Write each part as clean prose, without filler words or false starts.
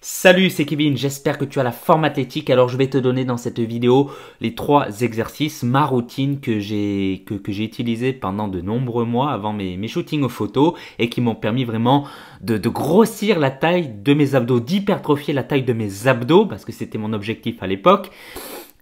Salut, c'est Kevin, j'espère que tu as la forme athlétique. Alors je vais te donner dans cette vidéo les 3 exercices, ma routine que j'ai utilisée pendant de nombreux mois avant mes shootings aux photos et qui m'ont permis vraiment de grossir la taille de mes abdos, d'hypertrophier la taille de mes abdos parce que c'était mon objectif à l'époque.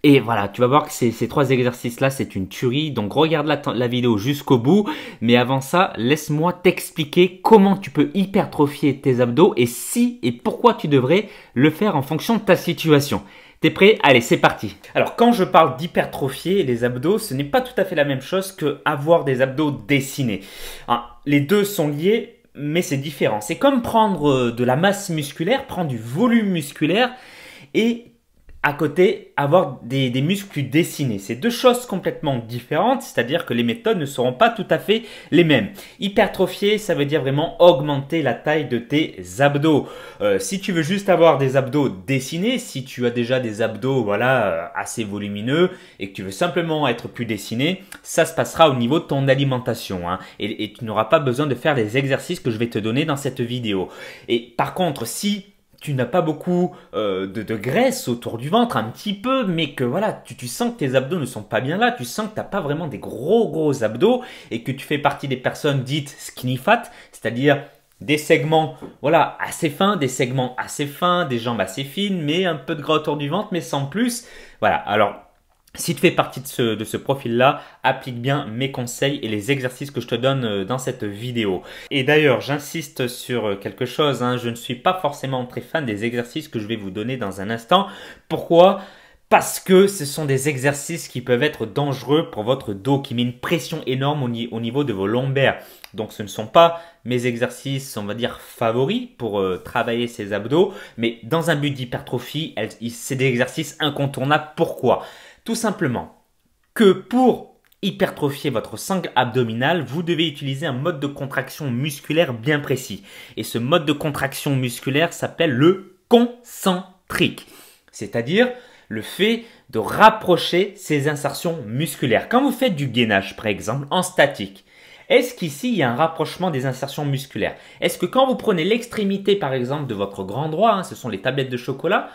Et voilà, tu vas voir que ces 3 exercices-là, c'est une tuerie. Donc regarde la vidéo jusqu'au bout. Mais avant ça, laisse-moi t'expliquer comment tu peux hypertrophier tes abdos et si et pourquoi tu devrais le faire en fonction de ta situation. T'es prêt? Allez, c'est parti. Alors quand je parle d'hypertrophier les abdos, ce n'est pas tout à fait la même chose que avoir des abdos dessinés. Hein, les deux sont liés, mais c'est différent. C'est comme prendre de la masse musculaire, prendre du volume musculaire et à côté, avoir des muscles dessinés. C'est deux choses complètement différentes, c'est-à-dire que les méthodes ne seront pas tout à fait les mêmes. Hypertrophier, ça veut dire vraiment augmenter la taille de tes abdos. Si tu veux juste avoir des abdos dessinés, si tu as déjà des abdos assez volumineux et que tu veux simplement être plus dessiné, ça se passera au niveau de ton alimentation. Hein, et tu n'auras pas besoin de faire les exercices que je vais te donner dans cette vidéo. Et par contre, si tu n'as pas beaucoup de graisse autour du ventre, un petit peu, mais que voilà, tu sens que tes abdos ne sont pas bien là, tu sens que tu n'as pas vraiment des gros abdos et que tu fais partie des personnes dites skinny fat, c'est-à-dire des segments assez fins, des segments assez fins, des jambes assez fines, mais un peu de gras autour du ventre, mais sans plus. Voilà, alors si tu fais partie de ce profil-là, applique bien mes conseils et les exercices que je te donne dans cette vidéo. Et d'ailleurs, j'insiste sur quelque chose, hein, je ne suis pas forcément très fan des exercices que je vais vous donner dans un instant. Pourquoi ? Parce que ce sont des exercices qui peuvent être dangereux pour votre dos, qui met une pression énorme au niveau de vos lombaires. Donc ce ne sont pas mes exercices, on va dire, favoris pour travailler ces abdos, mais dans un but d'hypertrophie, c'est des exercices incontournables. Pourquoi ? Tout simplement que pour hypertrophier votre sangle abdominale, vous devez utiliser un mode de contraction musculaire bien précis. Et ce mode de contraction musculaire s'appelle le concentrique, c'est-à-dire le fait de rapprocher ces insertions musculaires. Quand vous faites du gainage, par exemple, en statique, est-ce qu'ici, il y a un rapprochement des insertions musculaires? Est-ce que quand vous prenez l'extrémité, par exemple, de votre grand droit, hein, ce sont les tablettes de chocolat,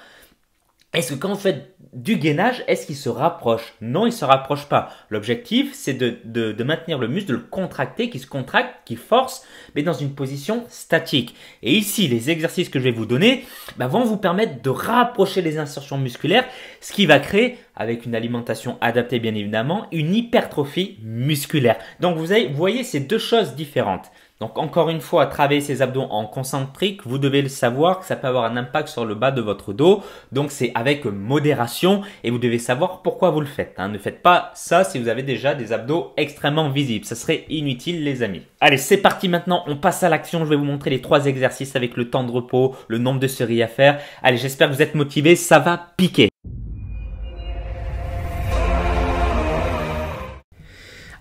est-ce que quand vous faites du gainage, est-ce qu'il se rapproche? Non, il ne se rapproche pas. L'objectif, c'est de maintenir le muscle, de le contracter, qui se contracte, qui force, mais dans une position statique. Et ici, les exercices que je vais vous donner vont vous permettre de rapprocher les insertions musculaires, ce qui va créer, avec une alimentation adaptée bien évidemment, une hypertrophie musculaire. Donc vous voyez, c'est deux choses différentes. Donc encore une fois, travailler ces abdos en concentrique, vous devez le savoir que ça peut avoir un impact sur le bas de votre dos. Donc c'est avec modération et vous devez savoir pourquoi vous le faites. Hein. Ne faites pas ça si vous avez déjà des abdos extrêmement visibles. Ça serait inutile les amis. Allez, c'est parti maintenant, on passe à l'action. Je vais vous montrer les 3 exercices avec le temps de repos, le nombre de séries à faire. Allez, j'espère que vous êtes motivés, ça va piquer.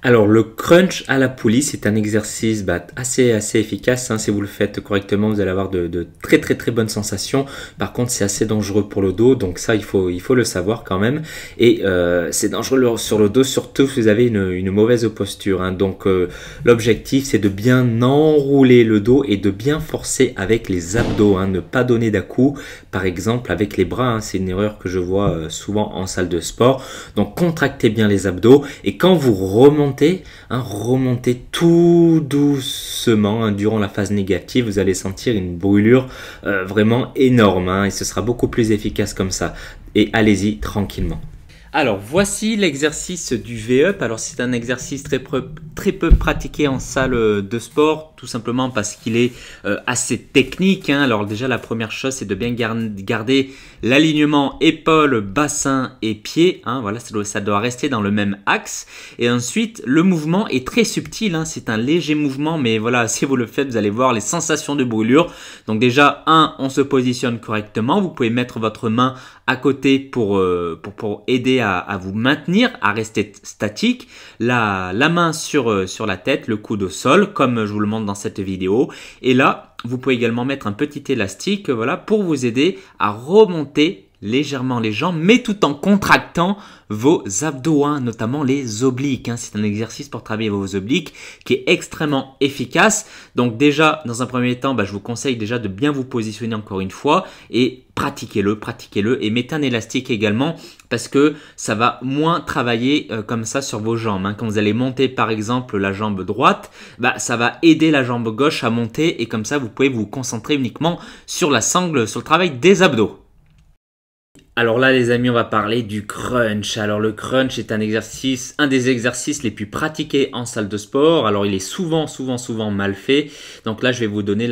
Alors le crunch à la poulie, c'est un exercice assez efficace. Hein. Si vous le faites correctement, vous allez avoir de très bonnes sensations. Par contre, c'est assez dangereux pour le dos, donc ça il faut le savoir quand même. Et c'est dangereux sur le dos, surtout si vous avez une mauvaise posture. Hein. Donc l'objectif, c'est de bien enrouler le dos et de bien forcer avec les abdos. Hein. Ne pas donner d'à-coups, par exemple avec les bras. Hein. C'est une erreur que je vois souvent en salle de sport. Donc contractez bien les abdos et quand vous remontez, remontez tout doucement durant la phase négative, vous allez sentir une brûlure vraiment énorme et ce sera beaucoup plus efficace comme ça. Et allez-y tranquillement. Alors voici l'exercice du V-Up. Alors c'est un exercice très peu pratiqué en salle de sport, tout simplement parce qu'il est assez technique. Hein. Alors déjà la première chose, c'est de bien garder l'alignement épaules, bassin et pieds. Hein. Voilà, ça doit rester dans le même axe. Et ensuite le mouvement est très subtil. Hein. C'est un léger mouvement, mais voilà, si vous le faites, vous allez voir les sensations de brûlure. Donc déjà, on se positionne correctement. Vous pouvez mettre votre main à côté pour aider à vous maintenir, à rester statique, la main sur la tête, le coude au sol, comme je vous le montre dans cette vidéo. Et là, vous pouvez également mettre un petit élastique pour vous aider à remonter légèrement les jambes, mais tout en contractant vos abdos, hein, notamment les obliques. Hein. C'est un exercice pour travailler vos obliques qui est extrêmement efficace. Donc déjà, dans un premier temps, je vous conseille déjà de bien vous positionner encore une fois et pratiquez-le et mettez un élastique également parce que ça va moins travailler comme ça sur vos jambes. Hein. Quand vous allez monter par exemple la jambe droite, ça va aider la jambe gauche à monter et comme ça vous pouvez vous concentrer uniquement sur la sangle, sur le travail des abdos. Alors là les amis, on va parler du crunch. Alors le crunch est un des exercices les plus pratiqués en salle de sport. Alors il est souvent mal fait. Donc là je vais vous donner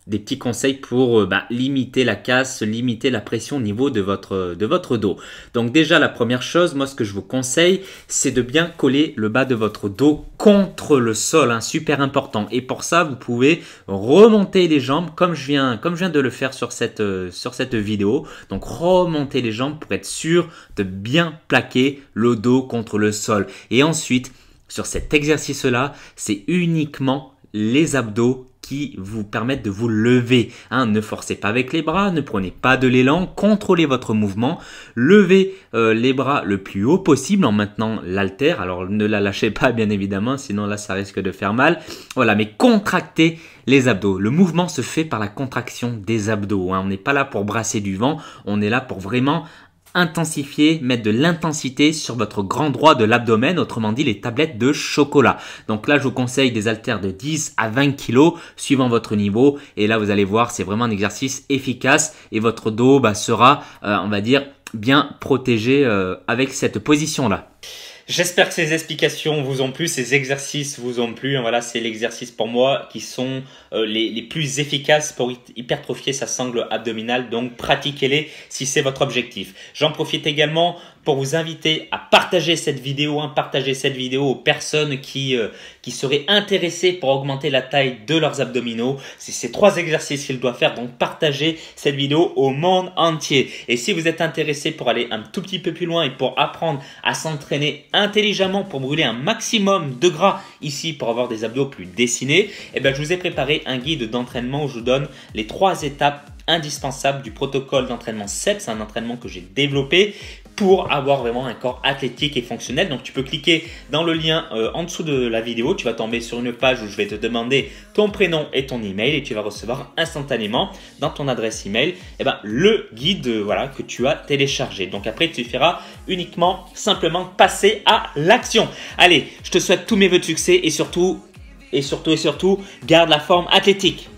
des petits conseils pour limiter la casse, limiter la pression au niveau de votre dos. Donc déjà la première chose, moi ce que je vous conseille, c'est de bien coller le bas de votre dos contre le sol, hein, super important. Et pour ça, vous pouvez remonter les jambes comme je viens de le faire sur cette vidéo. Donc remonter les jambes pour être sûr de bien plaquer le dos contre le sol. Et ensuite, sur cet exercice-là, c'est uniquement les abdos qui vous permettent de vous lever. Hein, ne forcez pas avec les bras, ne prenez pas de l'élan, contrôlez votre mouvement, levez les bras le plus haut possible en maintenant l'haltère. Alors ne la lâchez pas bien évidemment, sinon là ça risque de faire mal. Voilà, mais contractez les abdos. Le mouvement se fait par la contraction des abdos. Hein. On n'est pas là pour brasser du vent, on est là pour vraiment intensifier, mettre de l'intensité sur votre grand droit de l'abdomen, autrement dit les tablettes de chocolat. Donc là, je vous conseille des haltères de 10 à 20 kg suivant votre niveau. Et là, vous allez voir, c'est vraiment un exercice efficace et votre dos sera, on va dire, bien protégé avec cette position-là. J'espère que ces explications vous ont plu, ces exercices vous ont plu. Voilà, c'est l'exercice pour moi qui sont les plus efficaces pour hypertrophier sa sangle abdominale. Donc, pratiquez-les si c'est votre objectif. J'en profite également pour vous inviter à partager cette vidéo, partager cette vidéo aux personnes qui seraient intéressées pour augmenter la taille de leurs abdominaux. C'est ces 3 exercices qu'ils doivent faire, donc partagez cette vidéo au monde entier. Et si vous êtes intéressé pour aller un tout petit peu plus loin et pour apprendre à s'entraîner intelligemment pour brûler un maximum de gras ici pour avoir des abdos plus dessinés, je vous ai préparé un guide d'entraînement où je vous donne les 3 étapes indispensables du protocole d'entraînement CEP. C'est un entraînement que j'ai développé pour avoir vraiment un corps athlétique et fonctionnel. Donc tu peux cliquer dans le lien en dessous de la vidéo, tu vas tomber sur une page où je vais te demander ton prénom et ton email et tu vas recevoir instantanément dans ton adresse email le guide que tu as téléchargé. Donc après tu feras uniquement simplement passer à l'action. Allez, je te souhaite tous mes vœux de succès et surtout garde la forme athlétique.